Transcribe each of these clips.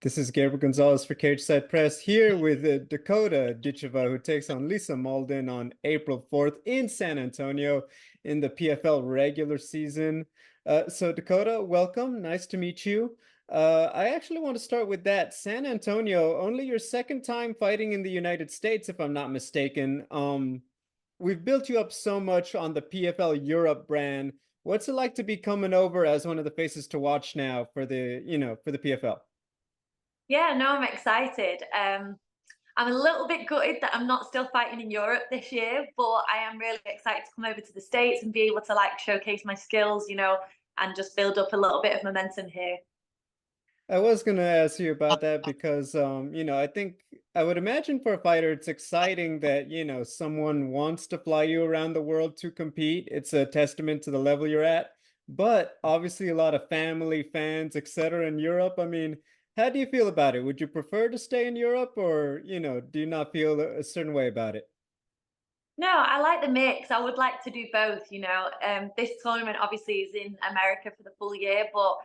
This is Gabriel Gonzalez for Cage Side Press here with Dakota Ditcheva, who takes on Lisa Mauldin on April 4th in San Antonio in the PFL regular season. So Dakota, welcome. Nice to meet you. I actually want to start with that. San Antonio, only your second time fighting in the United States, if I'm not mistaken. We've built you up so much on the PFL Europe brand. What's it like to be coming over as one of the faces to watch now for the PFL? Yeah, no, I'm excited. I'm a little bit gutted that I'm not still fighting in Europe this year, but I am really excited to come over to the States and be able to showcase my skills, and just build up a little bit of momentum here. I was gonna ask you about that because, I think I would imagine for a fighter, it's exciting that, someone wants to fly you around the world to compete. It's a testament to the level you're at. But obviously, a lot of family, fans, etc. in Europe. I mean, how do you feel about it? Would you prefer to stay in Europe, or, do you not feel a certain way about it? No, I like the mix. I would like to do both, This tournament obviously is in America for the full year, but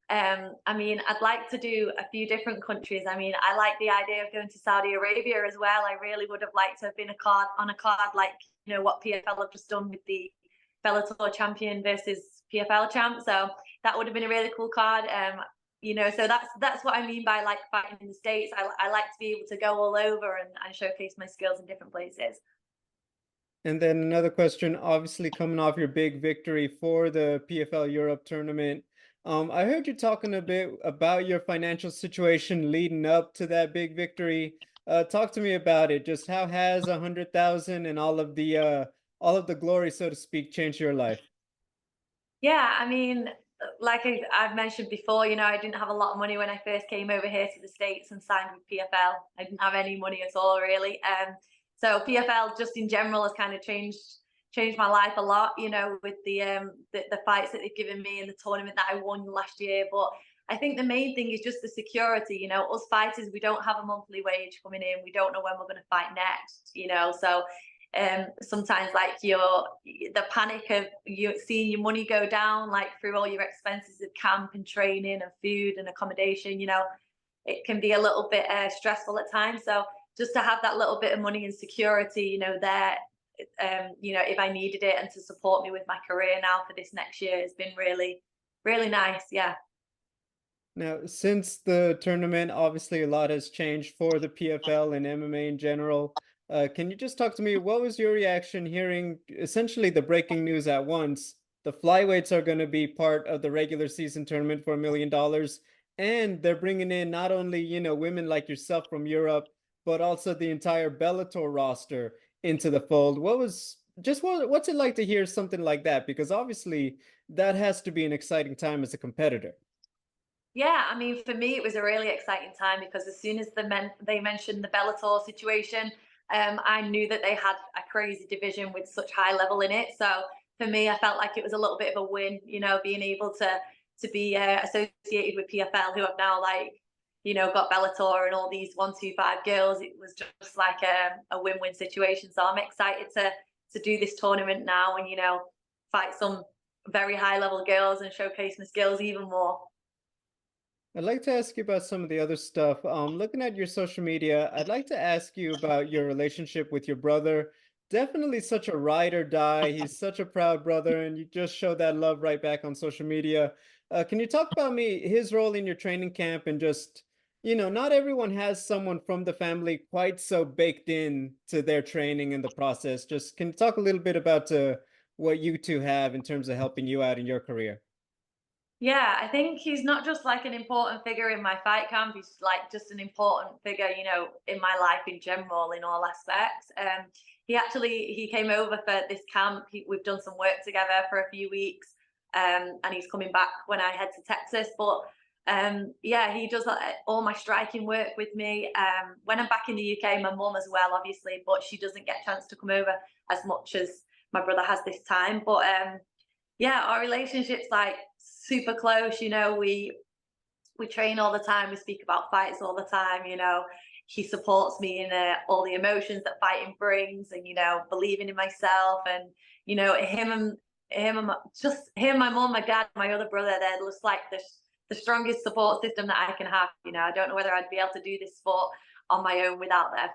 I mean, I'd like to do a few different countries. I mean, I like the idea of going to Saudi Arabia as well. I really would have liked to have been on a card like, what PFL have just done with the Bellator champion versus PFL champ. So that would have been a really cool card. So that's what I mean by like fighting in the States. I like to be able to go all over and showcase my skills in different places. And then another question, obviously coming off your big victory for the PFL Europe tournament. I heard you talking a bit about your financial situation leading up to that big victory. Talk to me about it. Just how has 100,000 and all of the glory, so to speak, changed your life? Yeah, I mean, like I've mentioned before, I didn't have a lot of money when I first came over here to the States and signed with PFL. I didn't have any money at all, really. So PFL just in general has kind of changed my life a lot, with the fights that they've given me and the tournament that I won last year. But I think the main thing is just the security. Us fighters, we don't have a monthly wage coming in. We don't know when we're going to fight next, So sometimes the panic of you seeing your money go down through all your expenses of camp and training and food and accommodation, it can be a little bit stressful at times. So just to have that little bit of money and security, there, if I needed it, and to support me with my career now for this next year has been really, really nice. Yeah. Now, since the tournament, obviously a lot has changed for the PFL and MMA in general. Can you just talk to me? What was your reaction hearing essentially the breaking news at once? The flyweights are going to be part of the regular season tournament for $1 million, and they're bringing in not only, women like yourself from Europe, but also the entire Bellator roster into the fold. What's it like to hear something like that? Because obviously that has to be an exciting time as a competitor. Yeah, I mean, for me, it was a really exciting time because as soon as they mentioned the Bellator situation, I knew that they had a crazy division with such high level in it. So for me, I felt like it was a little bit of a win, being able to be associated with PFL, who have now got Bellator and all these 125 girls. It was just like a win-win situation. So I'm excited to do this tournament now and fight some very high level girls and showcase my skills even more. I'd like to ask you about some of the other stuff. Looking at your social media, I'd like to ask you about your relationship with your brother. Definitely such a ride or die. He's such a proud brother, and you just show that love right back on social media. Can you talk about his role in your training camp and just, not everyone has someone from the family quite so baked in to their training and the process. Just can you talk a little bit about what you two have in terms of helping you out in your career? Yeah, I think he's not just like an important figure in my fight camp. He's like just an important figure, in my life in general, in all aspects. He came over for this camp. We've done some work together for a few weeks, and he's coming back when I head to Texas. But yeah, he does all my striking work with me. When I'm back in the UK, my mum as well, obviously, but she doesn't get a chance to come over as much as my brother has this time. But yeah, our relationship's like super close. We train all the time. We speak about fights all the time. He supports me in all the emotions that fighting brings, and believing in myself. And him and my mom, my dad, my other brother. They're just like the strongest support system that I can have. You know, I don't know whether I'd be able to do this sport on my own without them.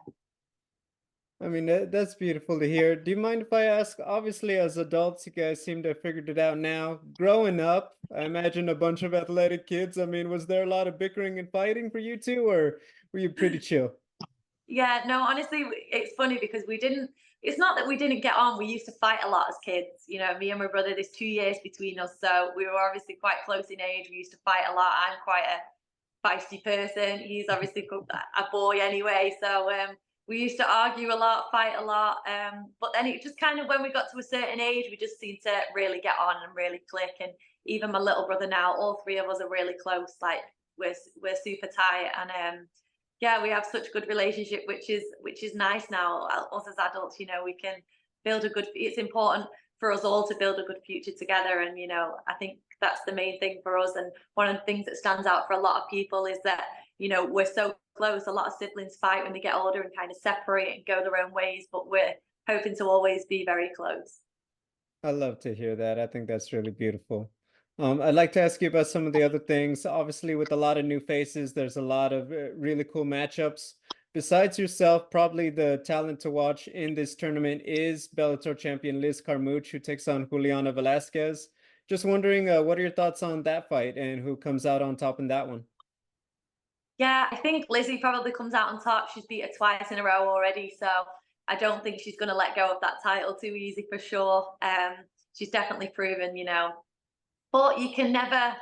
I mean, that's beautiful to hear. Do you mind if I ask? Obviously, as adults, you guys seem to have figured it out now. Growing up, I imagine a bunch of athletic kids. I mean, was there a lot of bickering and fighting for you two, or were you pretty chill? Yeah, no, honestly, it's funny because we didn't. It's not that we didn't get on. We used to fight a lot as kids. You know, me and my brother. There's 2 years between us, so we were obviously quite close in age. We used to fight a lot. I'm quite a feisty person. He's obviously a boy anyway, so we used to argue a lot, fight a lot. But then it just kind of, when we got to a certain age, we just seemed to really get on and really click. And even my little brother now, all three of us are really close. Like we're super tight, and yeah, we have such good relationship, which is nice now. Us as adults, you know, we can build a good. It's important for us all to build a good future together, and you know, I think that's the main thing for us. And one of the things that stands out for a lot of people is that, you know, we're so close. A lot of siblings fight when they get older and kind of separate and go their own ways, but we're hoping to always be very close. I love to hear that. I think that's really beautiful. I'd like to ask you about some of the other things. Obviously, with a lot of new faces, there's a lot of really cool matchups. Besides yourself, probably the talent to watch in this tournament is Bellator champion Liz Carmouche, who takes on Juliana Velasquez. Just wondering, what are your thoughts on that fight and who comes out on top in that one? Yeah, I think Lizzie probably comes out on top. She's beat her twice in a row already, so I don't think she's going to let go of that title too easy for sure. She's definitely proven, you know, but you never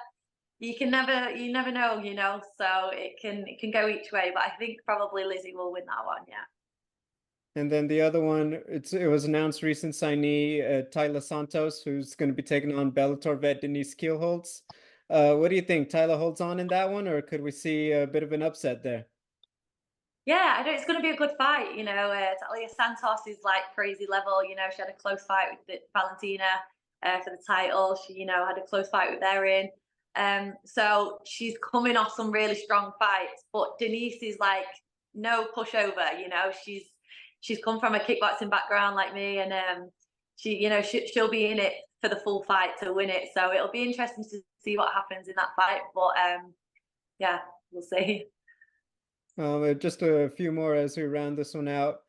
know, you know. So it can go each way, but I think probably Lizzie will win that one. Yeah. And then the other one, it was announced recent signee Tyler Santos, who's going to be taking on Bellator vet Denise Kielholtz. What do you think? Tyler holds on in that one, or could we see a bit of an upset there? Yeah, I know it's going to be a good fight. You know, Talia Santos is like crazy level. You know, she had a close fight with Valentina for the title. She, you know, had a close fight with Erin. So she's coming off some really strong fights. But Denise is like no pushover. You know, she's come from a kickboxing background like me, and she, you know, she'll be in it for the full fight to win it. So it'll be interesting to see what happens in that fight. But yeah, we'll see. Just a few more as we round this one out.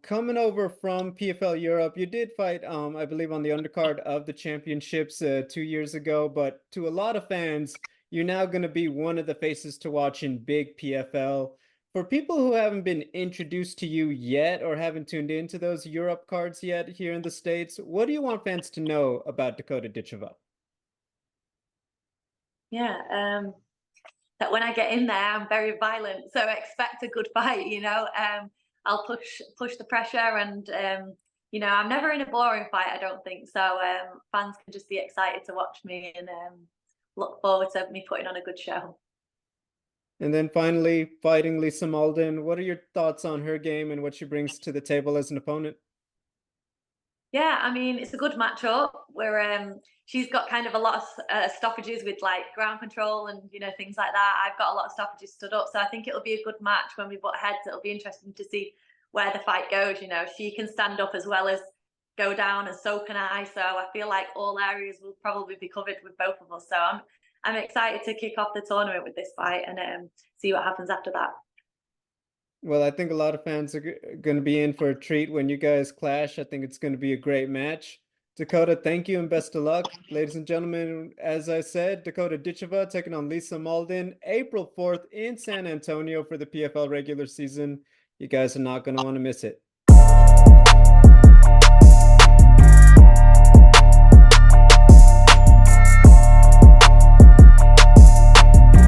Coming over from PFL Europe, you did fight, I believe, on the undercard of the championships 2 years ago, but to a lot of fans, you're now going to be one of the faces to watch in big PFL. For people who haven't been introduced to you yet or haven't tuned into those Europe cards yet here in the States, what do you want fans to know about Dakota Ditcheva? Yeah, that when I get in there, I'm very violent. So expect a good fight. You know, I'll push the pressure, and you know, I'm never in a boring fight. I don't think so. Fans can just be excited to watch me, and look forward to me putting on a good show. And then finally, fighting Lisa Mauldin, what are your thoughts on her game and what she brings to the table as an opponent? Yeah, I mean, it's a good matchup where she's got kind of a lot of stoppages with like ground control and, you know, things like that. I've got a lot of stoppages stood up, so I think it'll be a good match when we butt heads. It'll be interesting to see where the fight goes. You know, she can stand up as well as go down, and so can I. So I feel like all areas will probably be covered with both of us. So I'm excited to kick off the tournament with this fight, and see what happens after that. Well, I think a lot of fans are going to be in for a treat when you guys clash. I think it's going to be a great match. Dakota, thank you and best of luck. Ladies and gentlemen, as I said, Dakota Ditcheva taking on Lisa Mauldin April 4th in San Antonio for the PFL regular season. You guys are not going to want to miss it.